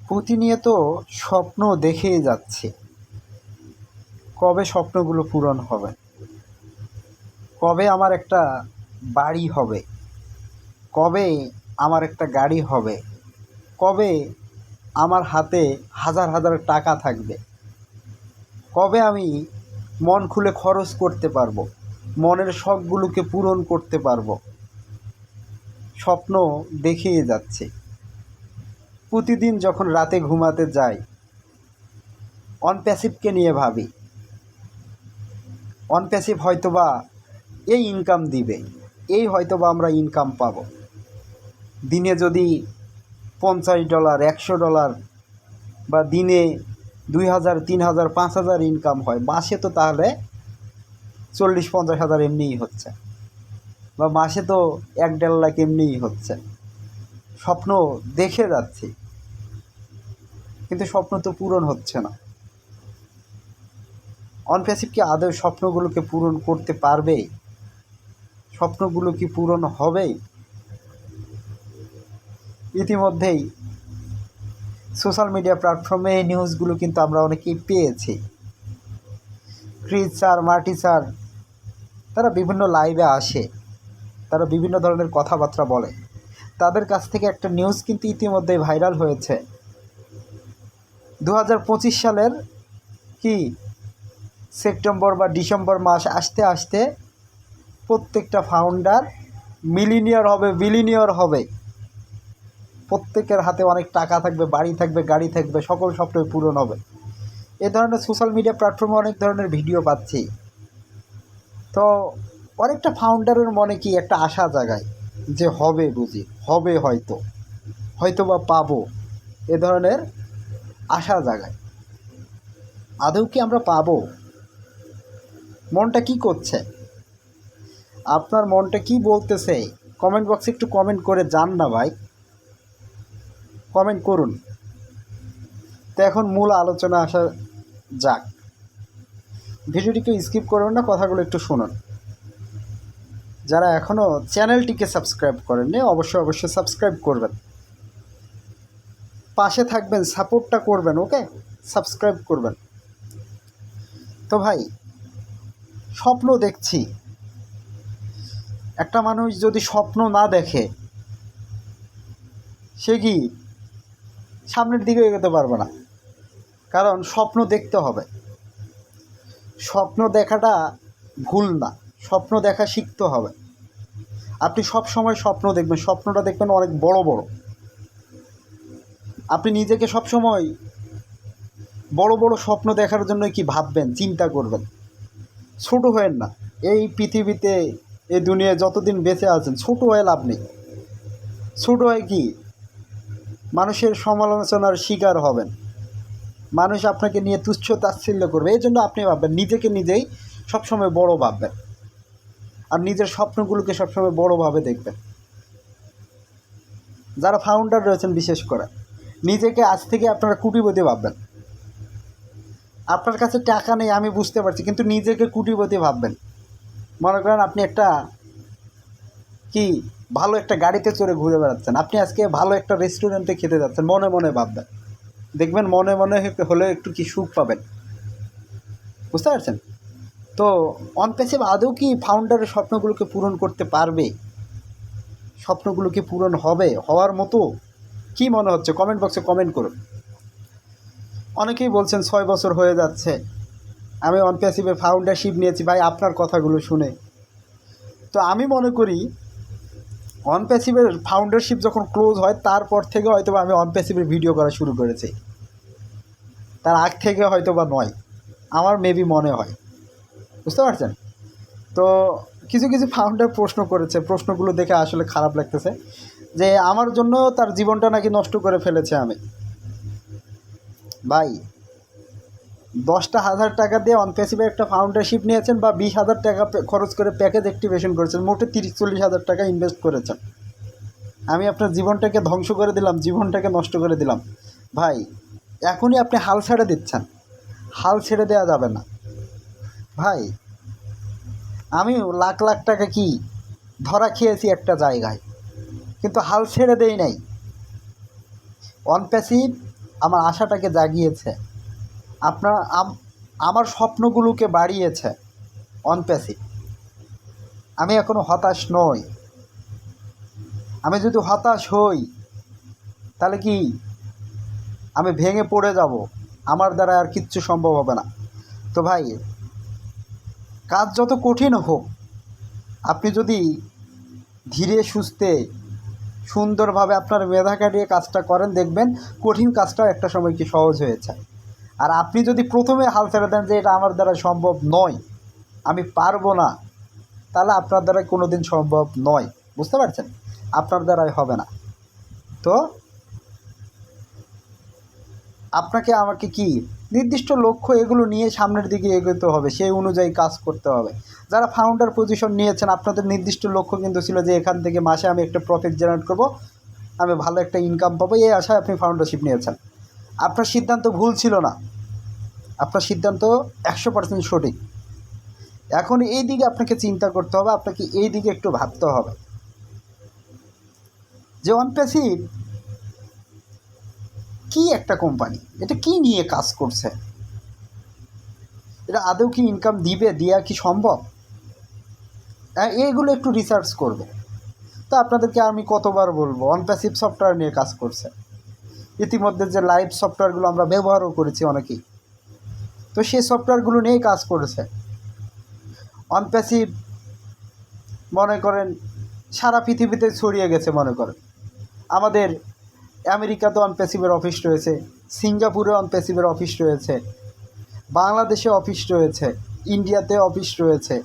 প্রতিনিয়ত স্বপ্ন দেখেই যাচ্ছি, কবে স্বপ্নগুলো পূরণ হবে, কবে আমার একটা বাড়ি হবে, কবে আমার একটা গাড়ি হবে, কবে আমার হাতে হাজার হাজার টাকা থাকবে, কবে আমি মন খুলে খরচ করতে পারবো, মনের শখগুলোকে পূরণ করতে পারবো। স্বপ্ন দেখেই যাচ্ছে। প্রতিদিন যখন রাতে ঘুমাতে যাই, অনপ্যাসিভকে নিয়ে ভাবি, অনপ্যাসিভ হয়তোবা এই ইনকাম দিবে, এই হয়তোবা আমরা ইনকাম পাবো। দিনে যদি $50, $100 বা দিনে 2000, 3000, 5000 ইনকাম হয়, মাসে তো তাহলে 40-50 হাজার এমনিই হচ্ছে, বা মাসে তো 1-1.5 লাখ এমনিই হচ্ছে। স্বপ্ন দেখে যাচ্ছি, কিন্তু স্বপ্ন তো পূরণ হচ্ছে না। অনপ্যাসিভ কি আদৌ স্বপ্নগুলোকে পূরণ করতে পারবে? স্বপ্নগুলো কি পূরণ হবে? ইতিমধ্যেই সোশ্যাল মিডিয়া প্ল্যাটফর্মে এই নিউজগুলো কিন্তু আমরা অনেকেই পেয়েছি। ক্রিস স্যার, মার্টি স্যার, তারা বিভিন্ন লাইভে আসে, তারা বিভিন্ন ধরনের কথাবার্তা বলে। তাদের কাছ থেকে একটা নিউজ কিন্তু ইতিমধ্যেই ভাইরাল হয়েছে। 2025 সালের কি সেপ্টেম্বর বা ডিসেম্বর মাস আসতে আসতে প্রত্যেকটা ফাউন্ডার মিলিনিয়ার হবে, বিলিনিয়ার হবে। প্রত্যেকের হাতে অনেক টাকা থাকবে, বাড়ি থাকবে, গাড়ি থাকবে, সকল স্বপ্ন পূরণ হবে। এ ধরনের সোশ্যাল মিডিয়া প্ল্যাটফর্মে অনেক ধরনের ভিডিও পাচ্ছি। তো অনেকটা ফাউন্ডারের মনে কি একটা আশা জাগায় যে হবে, বুঝি হবে, হয়তো বা পাবো, এ ধরনের আশা জাগায়। আদৌ কি আমরা পাবো? মনটা কি করছে? আপনার মনটা কি বলতেছে? কমেন্ট বক্সে একটু কমেন্ট করে যান না ভাই, কমেন্ট করুন। তো এখন মূল আলোচনা আসা যাক। ভিডিওটিকে স্কিপ করবেন না, কথাগুলো একটু শুনুন। যারা এখনও চ্যানেলটিকে সাবস্ক্রাইব করেননি, অবশ্যই সাবস্ক্রাইব করবেন, পাশে থাকবেন, সাপোর্টটা করবেন, ওকে? সাবস্ক্রাইব করবেন। তো ভাই, স্বপ্ন দেখছি। একটা মানুষ যদি স্বপ্ন না দেখে, সে কি সামনের দিকে এগোতে পারবে না। কারণ স্বপ্ন দেখতে হবে। স্বপ্ন দেখাটা ভুল না, স্বপ্ন দেখা শিখতে হবে। আপনি সব সময় স্বপ্ন দেখবেন, স্বপ্নটা দেখবেন অনেক বড় বড়। আপনি নিজেকে সব সময় বড় বড় স্বপ্ন দেখার জন্য কি ভাববেন, চিন্তা করবেন। ছোট হয়েন না। এই পৃথিবীতে, এই দুনিয়ায় যতদিন বেঁচে আছেন, ছোট হয়ে লাভ নেই। ছোট হয়ে কি মানুষের সমালোচনার শিকার হবেন, মানুষ আপনাকে নিয়ে তুচ্ছ তাচ্ছিল্য করবে। এই জন্য আপনি ভাববেন, নিজেকে নিজেই সবসময় বড় ভাববেন, আর নিজের স্বপ্নগুলোকে সবসময় বড়োভাবে দেখবেন। যারা ফাউন্ডার রয়েছেন বিশেষ করে, নিজেকে আজ থেকে আপনারা কোটিপতি ভাববেন। আপনার কাছে টাকা নেই আমি বুঝতে পারছি, কিন্তু নিজেকে কোটিপতি ভাববেন। মনে করেন আপনি একটা কি ভালো একটা গাড়িতে চড়ে ঘুরে বেড়াচ্ছেন, আপনি আজকে ভালো একটা রেস্টুরেন্টে খেতে যাচ্ছেন, মনে মনে ভাববেন। দেখবেন মনে মনে হলে একটু কি সুখ পাবেন, বুঝতে পারছেন? তো অনপ্যাসিভ আদৌ কি ফাউন্ডারের স্বপ্নগুলোকে পূরণ করতে পারবে? স্বপ্নগুলো কি পূরণ হবে, হওয়ার মতো? কি মনে হচ্ছে কমেন্ট বক্সে কমেন্ট করুন। অনেকেই বলছেন 6 বছর হয়ে যাচ্ছে আমি অনপ্যাসিভে ফাউন্ডারশিপ নিয়েছি। ভাই, আপনার কথাগুলো শুনে তো আমি মনে করি অনপ্যাসিভের ফাউন্ডারশিপ যখন ক্লোজ হয়, তারপর থেকে হয়তো আমি অনপ্যাসিভের ভিডিও করা শুরু করেছি, তার আগ থেকে হয়তো বা নয়, আমার মেবি মনে হয়, বুঝতে পারছেন? তো কিছু কিছু ফাউন্ডার প্রশ্ন করেছে, প্রশ্নগুলো দেখে আসলে খারাপ লাগতেছে যে আমার জন্য তার জীবনটা নাকি নষ্ট করে ফেলেছে আমি। ভাই, 10,000 টাকা দিয়ে অনপ্যাসিভে একটা ফাউন্ডারশিপ নিয়েছেন, বা 20,000 টাকা খরচ করে প্যাকেজ অ্যাক্টিভেশন করেছেন, মোটে 30-40 হাজার টাকা ইনভেস্ট করেছেন। আমি আপনার জীবনটাকে ধ্বংস করে দিলাম, জীবনটাকে নষ্ট করে দিলাম। ভাই, এখনই আপনি হাল ছেড়ে দিচ্ছেন, হাল ছেড়ে দেওয়া যাবে না ভাই। আমি লাখ লাখ টাকা কি ধরা খেয়েছি একটা জায়গায়, কিন্তু হাল ছেড়ে দেই নাই। অনপ্যাসিভ আমার আশাটাকে জাগিয়েছে, আপনার আমার স্বপ্নগুলোকে বাড়িয়েছে অন প্যাসিভ। আমি এখনও হতাশ নই। আমি যদি হতাশ হই তাহলে কি আমি ভেঙে পড়ে যাব, আমার দ্বারা আর কিচ্ছু সম্ভব হবে না। তো ভাই, কাজ যত কঠিন হোক, আপনি যদি ধীরে সুস্থে সুন্দরভাবে আপনার মেধা খাটিয়ে কাজটা করেন, দেখবেন কঠিন কাজটাও একটা সময় কি সহজ হয়েছে। আর আপনি যদি প্রথমে হাল ছেড়ে দেন যে এটা আমার দ্বারা সম্ভব নয়, আমি পারবো না, তাহলে আপনার দ্বারা কোনো দিন সম্ভব নয়। বুঝতে পারছেন? আপনার দ্বারাই হবে না। তো আপনাকে আমাকে কি নির্দিষ্ট লক্ষ্য এগুলো নিয়ে সামনের দিকে এগোতে হবে, সেই অনুযায়ী কাজ করতে হবে। যারা ফাউন্ডার পজিশন নিয়েছেন, আপনাদের নির্দিষ্ট লক্ষ্য কিন্তু ছিল যে এখান থেকে মাসে আমি একটা প্রফিট জেনারেট করব, আমি ভালো একটা ইনকাম পাবো, এই আশায় আপনি ফাউন্ডারশিপ নিয়েছেন। আপনার সিদ্ধান্ত ভুল ছিল না, আপনার সিদ্ধান্ত 100% সঠিক। এখন এই দিকে আপনাকে চিন্তা করতে হবে, আপনাকে এই দিকে একটু ভাবতে হবে যে অনপ্যাসিভ কি একটা কোম্পানি, এটা কি নিয়ে কাজ করছে, এটা আদৌ কি ইনকাম দিবে, দেওয়া কি সম্ভব, এইগুলো একটু রিসার্চ করবে। তো আপনাদেরকে আমি কতবার বলবো, অনপ্যাসিভ সফটওয়্যার নিয়ে কাজ করছে। ইতিমধ্যে যে লাইভ সফটওয়্যারগুলো আমরা ব্যবহারও করেছি অনেকেই, তো সেই সফটওয়্যারগুলো নিয়েই কাজ করেছে। অনপ্যাসিভ মনে করেন সারা পৃথিবীতে ছড়িয়ে গেছে। মনে করেন আমাদের আমেরিকাতে অনপ্যাসিভের অফিস রয়েছে, সিঙ্গাপুরে অনপ্যাসিভের অফিস রয়েছে, বাংলাদেশে অফিস রয়েছে, ইন্ডিয়াতে অফিস রয়েছে,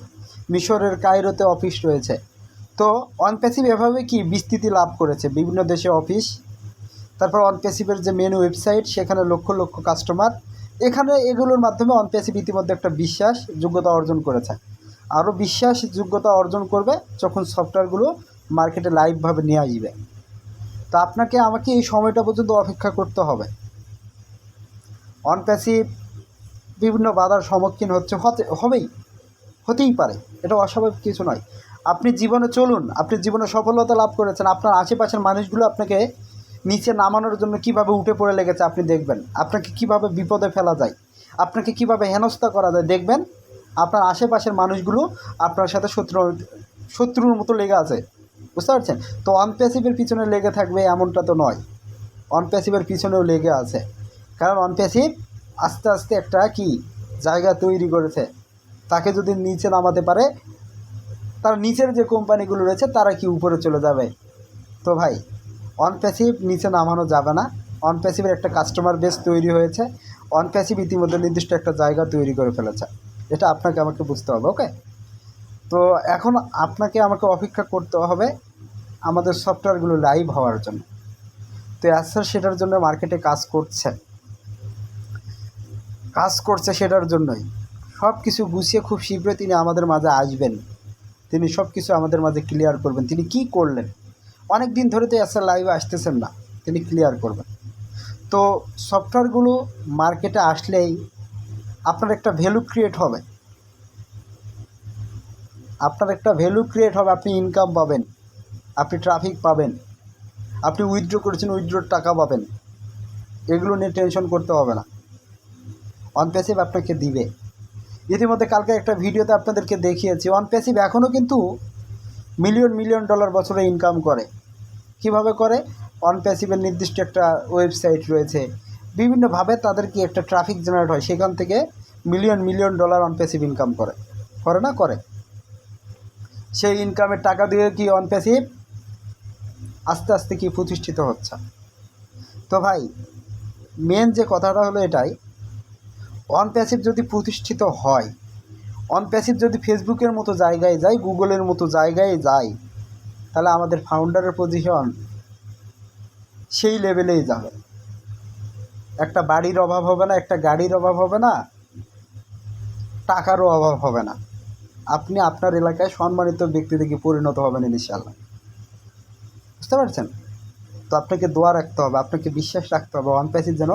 মিশরের কায়রোতে অফিস রয়েছে। তো অনপ্যাসিভ এভাবে কি বিস্তৃতি লাভ করেছে, বিভিন্ন দেশে অফিস। তারপর অনপ্যাসিভের যে মেন ওয়েবসাইট, সেখানে লক্ষ লক্ষ কাস্টমার। এখানে এগুলোর মাধ্যমে অনপ্যাসিভ ইতিমধ্যে একটা বিশ্বাস যোগ্যতা অর্জন করেছে। আরও বিশ্বাস যোগ্যতা অর্জন করবে যখন সফটওয়্যারগুলো মার্কেটে লাইভভাবে নিয়ে আসবে। তো আপনাকে আমাকে এই সময়টা পর্যন্ত অপেক্ষা করতে হবে। অনপ্যাসিভ বিভিন্ন বাধার সম্মুখীন হতেই পারে, এটা অস্বাভাবিক কিছু নয়। আপনি জীবনে চলুন, আপনি জীবনে সফলতা লাভ করেছেন, আপনার আশেপাশের মানুষগুলো আপনাকে নিচে নামানোর জন্য কিভাবে উঠে পড়ে লেগেছে আপনি দেখবেন। আপনাকে কিভাবে বিপদে ফেলা যায়, আপনাকে কিভাবে হেনস্থা করা যায় দেখবেন। আপনার আশেপাশের মানুষগুলো আপনার সাথে শত্রুর মতো লেগে আছে। বুঝতে পারছেন? তো অনপ্যাসিভের পিছনে লেগে থাকবে এমনটা তো নয়, অনপ্যাসিভের পিছনেও লেগে আছে। কারণ অনপ্যাসিভ আস্তে আস্তে একটা কি জায়গা তৈরি করেছে, তাকে যদি নিচে নামাতে পারে, তার নিচের যে কোম্পানিগুলো রয়েছে তারা কি উপরে চলে যাবে। তো ভাই, অনপ্যাসিভ নিচে নামানো যাবে না। অনপ্যাসিভের একটা কাস্টমার বেস তৈরি হয়েছে, অনপ্যাসিভ ইতিমধ্যে নির্দিষ্ট একটা জায়গা তৈরি করে ফেলেছে, এটা আপনাকে আমাকে বুঝতে হবে। ওকে? তো এখন আপনাকে আমাকে অপেক্ষা করতে হবে আমাদের সফটওয়্যারগুলো লাইভ হওয়ার জন্য। তো স্যার সেটার জন্য মার্কেটে কাজ করছে সেটার জন্যই সব কিছু গুছিয়ে খুব শীঘ্রই তিনি আমাদের মাঝে আসবেন। তিনি সব কিছু আমাদের মাঝে ক্লিয়ার করবেন। তিনি কি করলেন, অনেক দিন ধরে তো স্যার লাইভে আসতেছেন না, তিনি ক্লিয়ার করবেন। তো সফটওয়্যারগুলো মার্কেটে আসলেই আপনার একটা ভ্যালু ক্রিয়েট হবে, আপনি ইনকাম পাবেন, আপনি ট্রাফিক পাবেন, আপনি উইথড্র করেছেন, উইথড্রোর টাকা পাবেন। এগুলো নিয়ে টেনশন করতে হবে না, অনপ্যাসিভ আপনাকে দিবে। ইতিমধ্যে কালকে একটা ভিডিওতে আপনাদেরকে দেখিয়েছি, অনপ্যাসিভ এখনও কিন্তু মিলিয়ন ডলার বছরে ইনকাম করে। কিভাবে করে? অনপ্যাসিভের নির্দিষ্ট একটা ওয়েবসাইট রয়েছে, বিভিন্নভাবে তাদের কি একটা ট্রাফিক জেনারেট হয়, সেখান থেকে মিলিয়ন ডলার অনপ্যাসিভ ইনকাম করে। সেই ইনকামের টাকা দিয়ে কি অনপ্যাসিভ আস্তে আস্তে কি প্রতিষ্ঠিত হচ্ছে। তো ভাই, মেন যে কথাটা হলো এটাই, অনপ্যাসিভ যদি প্রতিষ্ঠিত হয়, অনপ্যাসিভ যদি ফেসবুকের মতো জায়গায় যায়, গুগলের মতো জায়গায় যায়, তাহলে আমাদের ফাউন্ডারের পজিশন সেই লেভেলেই যাবে। একটা বাড়ির অভাব হবে না, একটা গাড়ির অভাব হবে না, টাকারও অভাব হবে না। আপনি আপনার এলাকায় সম্মানিত ব্যক্তি থেকে পরিণত হবেন ইনশাআল্লাহ। বুঝতে পারছেন? তো আপনাকে দোয়া রাখতে হবে, আপনাকে বিশ্বাস রাখতে হবে অনপ্যাসিভ যেন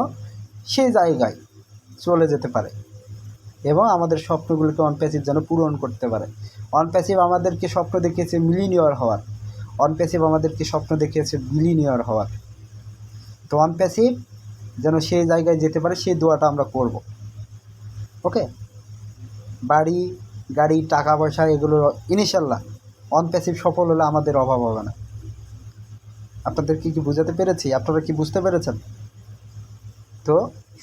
সেই জায়গায় চলে যেতে পারে এবং আমাদের স্বপ্নগুলোকে অনপ্যাসিভ যেন পূরণ করতে পারে। অনপ্যাসিভ আমাদেরকে স্বপ্ন দেখিয়েছে মিলিয়নিয়ার হওয়ার, অনপ্যাসিভ আমাদেরকে স্বপ্ন দেখিয়েছে বিলিয়নিয়ার হওয়ার। তো অনপ্যাসিভ যেন সেই জায়গায় যেতে পারে, সেই দোয়াটা আমরা করব। ওকে, বাড়ি গাড়ি টাকা পয়সা এগুলো ইনশাল্লাহ অন প্যাসিভ সফল হলে আমাদের অভাব হবে না। আপনাদের কি বোঝাতে পেরেছি? আপনারা কি বুঝতে পেরেছেন? তো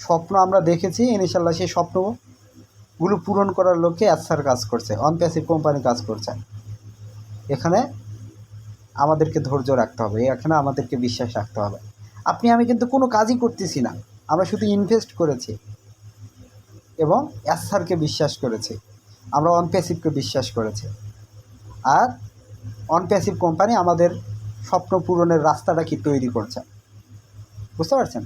স্বপ্ন আমরা দেখেছি, ইনশাল্লাহ সেই স্বপ্নগুলো পূরণ করার লক্ষ্যে অ্যাসার কাজ করছে, অন প্যাসিভ কোম্পানি কাজ করছে। এখানে আমাদেরকে ধৈর্য রাখতে হবে, এখানে আমাদেরকে বিশ্বাস রাখতে হবে। আপনি আমি কিন্তু কোনো কাজই করতেছি না, আমরা শুধু ইনভেস্ট করেছি এবং অ্যাসারকে বিশ্বাস করেছি, আমরা অন প্যাসিভকে বিশ্বাস করেছি। আর অন প্যাসিভ কোম্পানি আমাদের স্বপ্ন পূরণের রাস্তাটা কি তৈরি করছে, বুঝতে পারছেন?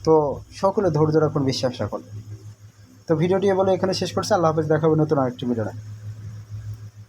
তো সকলে ধৈর্য রাখুন, বিশ্বাস রাখুন। তো ভিডিওটি বলে এখানে শেষ করছি। আল্লাহ হাফেজ, দেখা হবে নতুন আরেকটি ভিডিওতে।